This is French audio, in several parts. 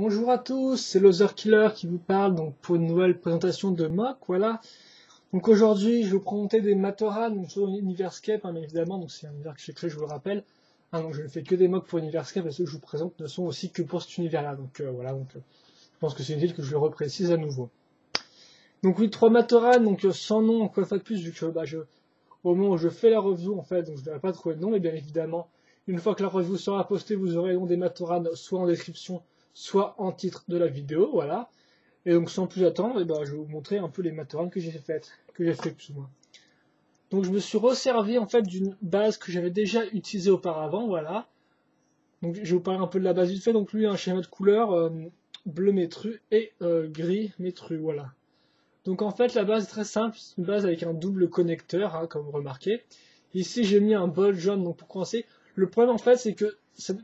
Bonjour à tous, c'est Loser Killer qui vous parle donc pour une nouvelle présentation de mock, voilà. Donc aujourd'hui, je vais vous présenter des Matoran donc sur Universcape, hein, bien évidemment, donc c'est un univers que j'ai créé, je vous le rappelle. Hein, donc je ne fais que des mocks pour Universcape et ceux que je vous présente ne sont aussi que pour cet univers-là. Donc voilà, je pense que c'est inutile que je le reprécise à nouveau. Donc oui, 3 Matoran, donc sans nom, encore une fois de plus, vu que au moment où je fais la review, en fait, donc je ne devrais pas trouver de nom, mais bien évidemment, une fois que la review sera postée, vous aurez le nom des Matoran soit en description, soit en titre de la vidéo, voilà. Et donc sans plus attendre, je vais vous montrer un peu les Matoran que j'ai fait plus ou moins. Donc je me suis resservi en fait d'une base que j'avais déjà utilisée auparavant, voilà. Donc je vais vous parler un peu de la base vite fait. Donc lui a un schéma de couleur bleu métru et gris métru, voilà. Donc en fait la base est très simple, c'est une base avec un double connecteur, hein, comme vous remarquez. Ici j'ai mis un bol jaune donc pour commencer. Le problème en fait c'est que ça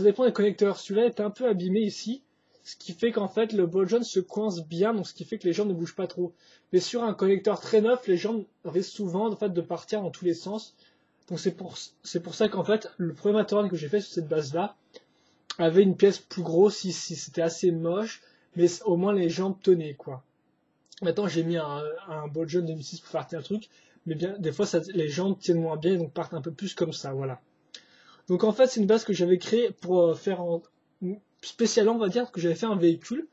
dépend des connecteurs. Celui-là est un peu abîmé ici, ce qui fait qu'en fait le bol jaune se coince bien, donc ce qui fait que les jambes ne bougent pas trop. Mais sur un connecteur très neuf, les jambes risquent souvent en fait, de partir dans tous les sens. Donc c'est pour ça qu'en fait le premier Matoran que j'ai fait sur cette base-là avait une pièce plus grosse ici. C'était assez moche, mais au moins les jambes tenaient quoi. Maintenant, j'ai mis un bol jaune 2006 pour faire tenir le truc, mais bien, des fois, les jambes tiennent moins bien et donc partent un peu plus comme ça, voilà. Donc en fait, c'est une base que j'avais créée pour faire spécialement, on va dire, que j'avais fait un véhicule,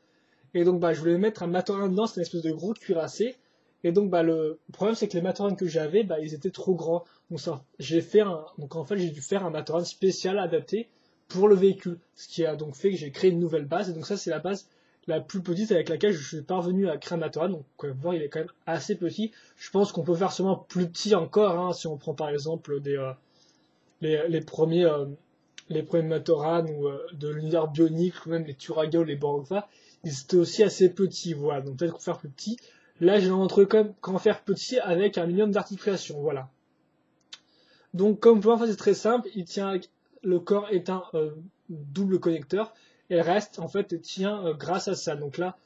et donc je voulais mettre un Matoran dedans, c'est une espèce de gros cuirassé, et donc le problème c'est que les Matorans que j'avais, ils étaient trop grands, donc en fait j'ai dû faire un Matoran spécial adapté pour le véhicule, ce qui a donc fait que j'ai créé une nouvelle base, et donc ça c'est la base la plus petite avec laquelle je suis parvenu à créer un Matoran, donc vous pouvez voir il est quand même assez petit. Je pense qu'on peut faire seulement plus petit encore, hein, si on prend par exemple les premiers Matoran ou de l'univers bionique, ou même les Turaga ou les Borgva, ils étaient aussi assez petits, voilà, donc peut-être qu'on peut faire plus petit. Là j'ai montré quand même comment faire petit avec un minimum d'articulation, voilà. Donc comme vous pouvez voir, en fait, c'est très simple, le corps est un double connecteur, et le reste, en fait, tient grâce à ça. Donc là,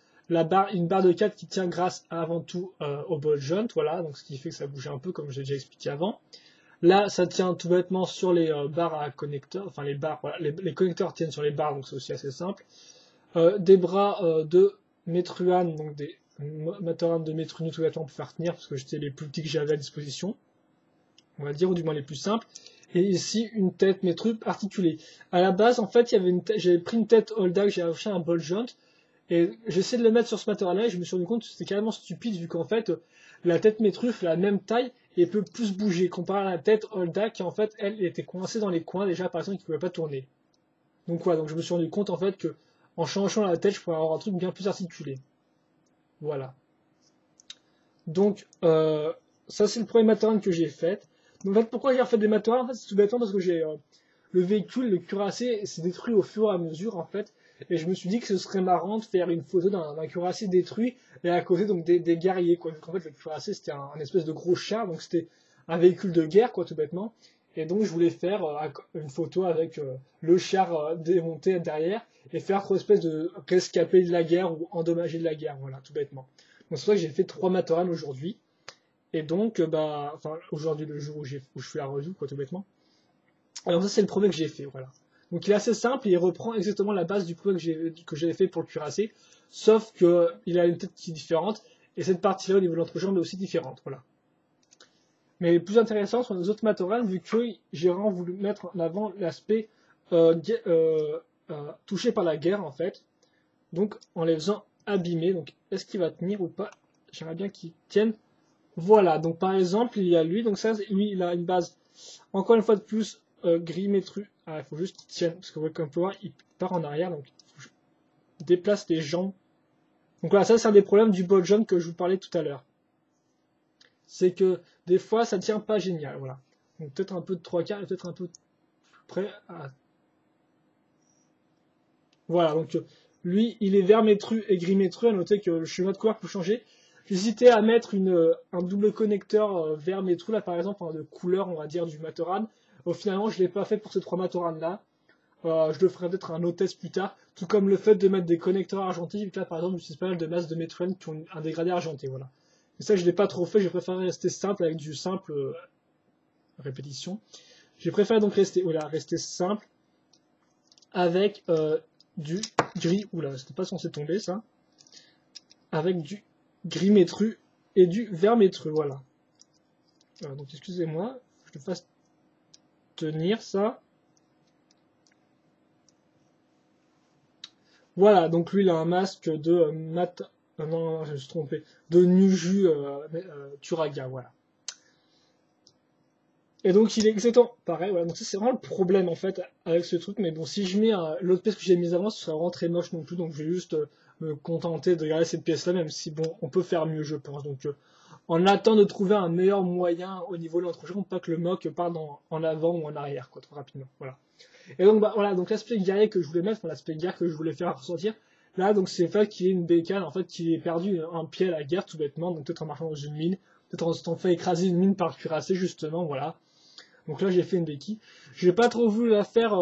une barre de 4 qui tient grâce avant tout au ball joint, voilà, donc ce qui fait que ça bouge un peu, comme j'ai déjà expliqué avant. Là, ça tient tout bêtement sur les barres à connecteurs, enfin les barres, voilà, les connecteurs tiennent sur les barres, donc c'est aussi assez simple. Des bras de Metruan, donc des Matoran de Metrunu tout bêtement pour faire tenir, parce que c'était les plus petits que j'avais à disposition, on va dire, ou du moins les plus simples. Et ici, une tête Metru articulée. À la base, en fait, j'avais pris une tête Holdak, j'ai acheté un ball joint, et j'essaie de le mettre sur ce Matoran-là, et je me suis rendu compte que c'était carrément stupide, vu qu'en fait, la tête Metru fait la même taille, et peut plus bouger, comparé à la tête Holdak, qui en fait, elle, était coincée dans les coins, déjà, par exemple, qui ne pouvait pas tourner. Donc voilà, donc je me suis rendu compte, en fait, que en changeant la tête, je pourrais avoir un truc bien plus articulé. Voilà. Donc, ça, c'est le premier Matoran que j'ai fait. Donc, en fait, pourquoi j'ai refait des Matorans? En fait, c'est tout bêtement parce que le véhicule, le cuirassé, s'est détruit au fur et à mesure, en fait. Et je me suis dit que ce serait marrant de faire une photo d'un cuirassé détruit et à côté donc des guerriers, quoi. Donc, en fait, le cuirassé, c'était un espèce de gros char, donc c'était un véhicule de guerre, quoi, tout bêtement. Et donc, je voulais faire une photo avec le char démonté derrière et faire une espèce de rescapé de la guerre ou endommagé de la guerre, voilà, tout bêtement. Donc, c'est pour ça que j'ai fait 3 Matoran aujourd'hui. Et donc, aujourd'hui, le jour où je fais la review, quoi, tout bêtement. Alors ça, c'est le premier que j'ai fait, voilà. Donc il est assez simple, il reprend exactement la base du premier que j'avais fait pour le cuirassé, sauf qu'il a une tête qui est différente, et cette partie-là au niveau de l'entrejambe est aussi différente, voilà. Mais le plus intéressant sont les autres Matoran, vu que j'ai vraiment voulu mettre en avant l'aspect touché par la guerre, en fait. Donc en les faisant abîmer, donc est-ce qu'il va tenir ou pas? J'aimerais bien qu'il tienne. Voilà, donc par exemple, il y a lui, donc ça, lui, il a une base, encore une fois de plus, gris métru. Ah, il faut juste qu'il tienne, parce que comme on peut voir, il part en arrière, donc il déplace les jambes. Donc voilà, ça c'est un des problèmes du ball jaune que je vous parlais tout à l'heure. C'est que des fois, ça tient pas génial, voilà. Donc peut-être un peu de 3/4 et peut-être un peu près à... Voilà, donc lui, il est vert métru et gris métru, à noter que le schéma de couleur peut changer. J'hésitais à mettre un double connecteur vert métru, là par exemple, de couleur, on va dire, du Matoran. Finalement, je ne l'ai pas fait pour ces 3 Matoran là. Je le ferai peut-être un autre test plus tard, tout comme le fait de mettre des connecteurs argentés, vu que là par exemple, j'utilise pas mal de masses de Metroid qui ont un dégradé argenté, voilà. Et ça, je l'ai pas trop fait, j'ai préféré rester simple avec du simple répétition. J'ai préféré donc rester simple avec du gris, oula, c'était pas censé tomber ça, avec du gris métru et du vert métru, voilà. Donc excusez-moi, je le fasse tenir ça. Voilà, donc lui il a un masque de non, je me suis trompé, de Nuju Turaga, voilà. Et donc il est exactement pareil, voilà. Donc ça c'est vraiment le problème en fait avec ce truc, mais bon, si je mets l'autre pièce que j'ai mise avant, ce serait vraiment très moche non plus, donc je vais juste me contenter de garder cette pièce là, même si bon, on peut faire mieux je pense. Donc on attend de trouver un meilleur moyen au niveau de l'entrechamp, pas que le mock parte en avant ou en arrière, quoi, trop rapidement. Voilà. Et donc bah, voilà, donc l'aspect guerrier que je voulais mettre, enfin, l'aspect guerre que je voulais faire ressortir, là donc c'est le fait qu'il y ait une bécane, en fait, qu'il ait perdu un pied à la guerre tout bêtement, donc peut-être en marchant dans une mine, peut-être en s'étant fait écraser une mine par le cuirassé justement, voilà. Donc là j'ai fait une béquille. J'ai pas trop voulu la faire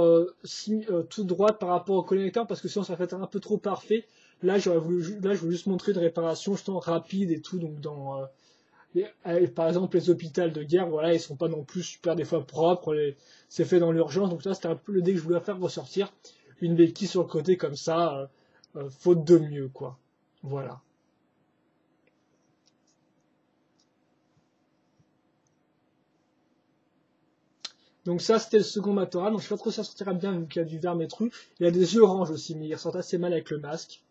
toute droite par rapport au connecteur parce que sinon ça fait un peu trop parfait. Là je voulais juste montrer une réparation justement rapide et tout, donc dans par exemple, les hôpitaux de guerre, voilà, ils sont pas non plus super des fois propres, c'est fait dans l'urgence, donc ça c'était un peu le dé que je voulais faire ressortir. Une béquille sur le côté comme ça, faute de mieux, quoi. Voilà. Donc ça c'était le second Matora, donc je sais pas trop si ça sortira bien vu qu'il y a du vert métru. Il y a des yeux orange aussi, mais il ressort assez mal avec le masque.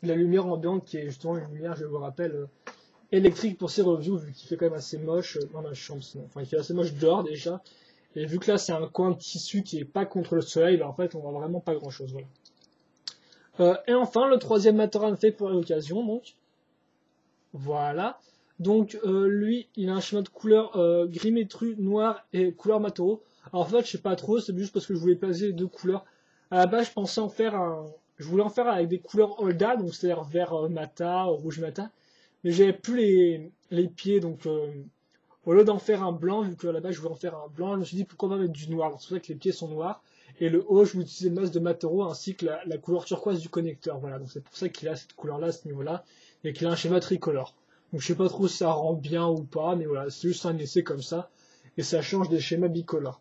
La lumière ambiante qui est justement une lumière, je vous rappelle, électrique pour ses reviews, vu qu'il fait quand même assez moche dans ma chambre sinon. Enfin, il fait assez moche dehors déjà. Et vu que là, c'est un coin de tissu qui est pas contre le soleil, bah, en fait, on voit vraiment pas grand chose. Voilà. Et enfin, le troisième Matoran fait pour l'occasion, donc. Voilà. Donc, lui, il a un schéma de couleur gris métru, noir et couleur Matoro. Alors, en fait, je sais pas trop, c'est juste parce que je voulais placer les deux couleurs. À la base, je pensais en faire un. Je voulais en faire avec des couleurs Holda, donc c'est-à-dire vert mata, rouge mata. Mais j'avais plus les pieds, donc au lieu d'en faire un blanc, vu que à la base je voulais en faire un blanc, je me suis dit pourquoi pas mettre du noir. C'est pour ça que les pieds sont noirs. Et le haut, je vais utiliser le masque de Matoro ainsi que la couleur turquoise du connecteur. Voilà, donc c'est pour ça qu'il a cette couleur-là à ce niveau-là et qu'il a un schéma tricolore. Donc je sais pas trop si ça rend bien ou pas, mais voilà, c'est juste un essai comme ça et ça change des schémas bicolores.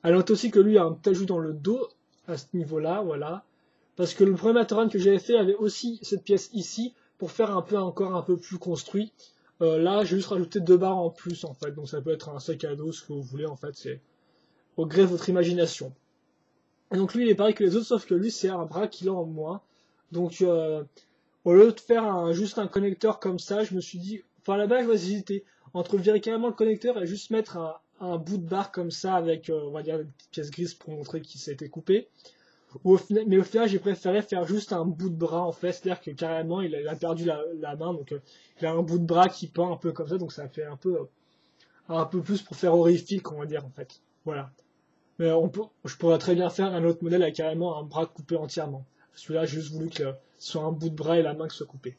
À noter aussi que lui a un petit ajout dans le dos à ce niveau-là, voilà. Parce que le premier Matoran que j'avais fait avait aussi cette pièce ici pour faire un peu encore un peu plus construit. Là, j'ai juste rajouté 2 barres en plus en fait, donc ça peut être un sac à dos, ce que vous voulez en fait, c'est au gré de votre imagination. Et donc lui, il est pareil que les autres, sauf que lui, c'est un bras qu'il a en moins. Donc au lieu de faire juste un connecteur comme ça, je me suis dit, enfin là-bas, je vais hésiter entre virer carrément le connecteur et juste mettre un bout de barre comme ça avec, on va dire, une petite pièce grise pour montrer qu'il s'est été coupé. Mais au final, j'ai préféré faire juste un bout de bras en fait, c'est-à-dire que carrément, il a perdu la main, donc il a un bout de bras qui pend un peu comme ça, donc ça fait un peu plus pour faire horrifique, on va dire en fait. Voilà. Mais je pourrais très bien faire un autre modèle avec carrément un bras coupé entièrement. Celui-là, j'ai juste voulu que ce soit un bout de bras et la main qui soit coupée.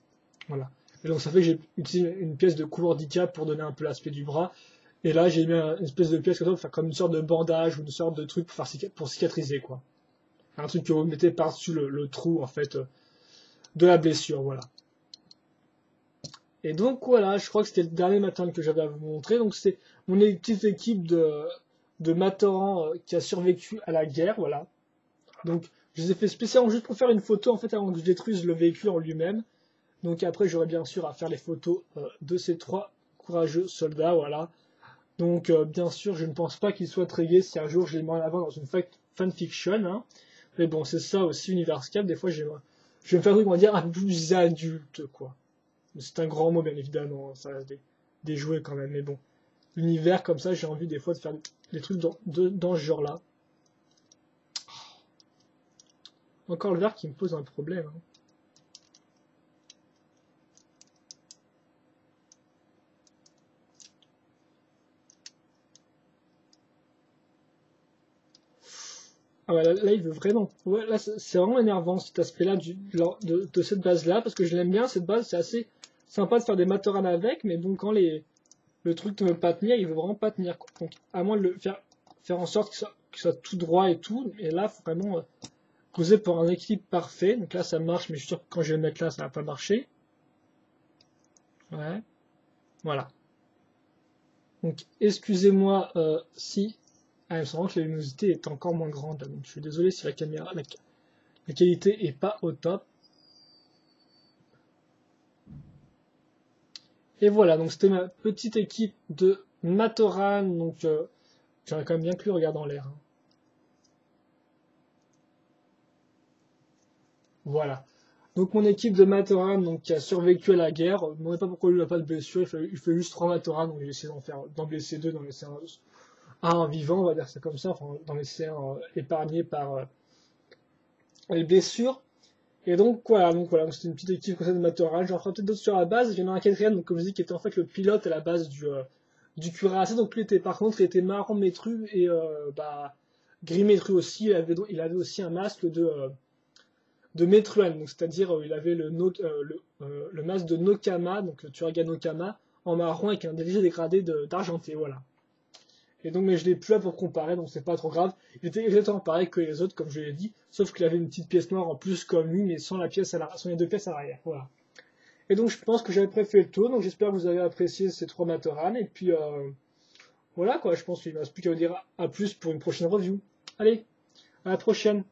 Voilà. Et donc ça fait que j'ai utilisé une pièce de couleur d'ICA pour donner un peu l'aspect du bras. Et là, j'ai mis une espèce de pièce comme ça pour faire comme une sorte de bandage ou une sorte de truc pour cicatriser, quoi. Un truc que vous mettez par-dessus le trou, en fait, de la blessure, voilà. Et donc, voilà, je crois que c'était le dernier matin que j'avais à vous montrer. Donc, c'est mon petite équipe de Matoran qui a survécu à la guerre, voilà. Donc, je les ai fait spécialement juste pour faire une photo, en fait, avant que je détruise le véhicule en lui-même. Donc, après, j'aurai bien sûr à faire les photos de ces 3 courageux soldats, voilà. Donc, bien sûr, je ne pense pas qu'ils soient très gays si un jour je les mets en avant dans une fanfiction, hein. Mais bon, c'est ça aussi, Universcap. Des fois, je vais me faire un truc, on va dire, un peu plus adulte, quoi. C'est un grand mot, bien évidemment. Hein, ça reste des jouets quand même. Mais bon, l'univers comme ça, j'ai envie des fois de faire des trucs dans ce genre-là. Encore le vert qui me pose un problème. Hein. Ah ouais, là, il veut vraiment. Ouais, là, c'est vraiment énervant cet aspect-là de cette base-là, parce que je l'aime bien, cette base, c'est assez sympa de faire des Matoran avec, mais bon, quand le truc ne veut pas tenir, il veut vraiment pas tenir. Donc, à moins de le faire en sorte que ça soit tout droit et tout, et là, faut vraiment poser pour un équilibre parfait. Donc là, ça marche, mais je suis sûr que quand je vais le mettre là, ça va pas marcher. Ouais, voilà. Donc, excusez-moi si. Ah, il me semble que la luminosité est encore moins grande, donc je suis désolé si la caméra, la qualité est pas au top. Et voilà, donc c'était ma petite équipe de Matoran, donc j'aurais quand même bien cru regarder en l'air, hein. Voilà. Donc mon équipe de Matoran, donc qui a survécu à la guerre, je ne me demandez pas pourquoi lui n'a pas de blessure, il fait juste 3 Matoran, donc j'ai essayé d'en blesser 2, d'en laisser un vivant, on va dire ça comme ça, enfin d'en laisser un épargné par les blessures. Et donc voilà, donc c'était une petite équipe comme ça de Matoran. J'en ferai peut-être d'autres sur la base. Il y en a un quatrième, donc comme je dis, qui était en fait le pilote à la base du cuirassé. Donc lui était par contre, il était marron métru et gris métru aussi. Il avait aussi un masque de Metruel, donc c'est-à-dire il avait le masque de Nokama, donc Turaga Nokama, en marron avec un léger dégradé d'argenté, voilà. Et donc, mais je l'ai plus là pour comparer, donc c'est pas trop grave. Il était exactement pareil que les autres, comme je l'ai dit, sauf qu'il avait une petite pièce noire en plus comme lui, mais sans les deux pièces à l'arrière, voilà. Et donc, je pense que j'avais préféré le tour, donc j'espère que vous avez apprécié ces 3 Matoran, et puis voilà quoi, je pense qu'il ne reste plus qu'à vous dire à plus pour une prochaine review. Allez, à la prochaine!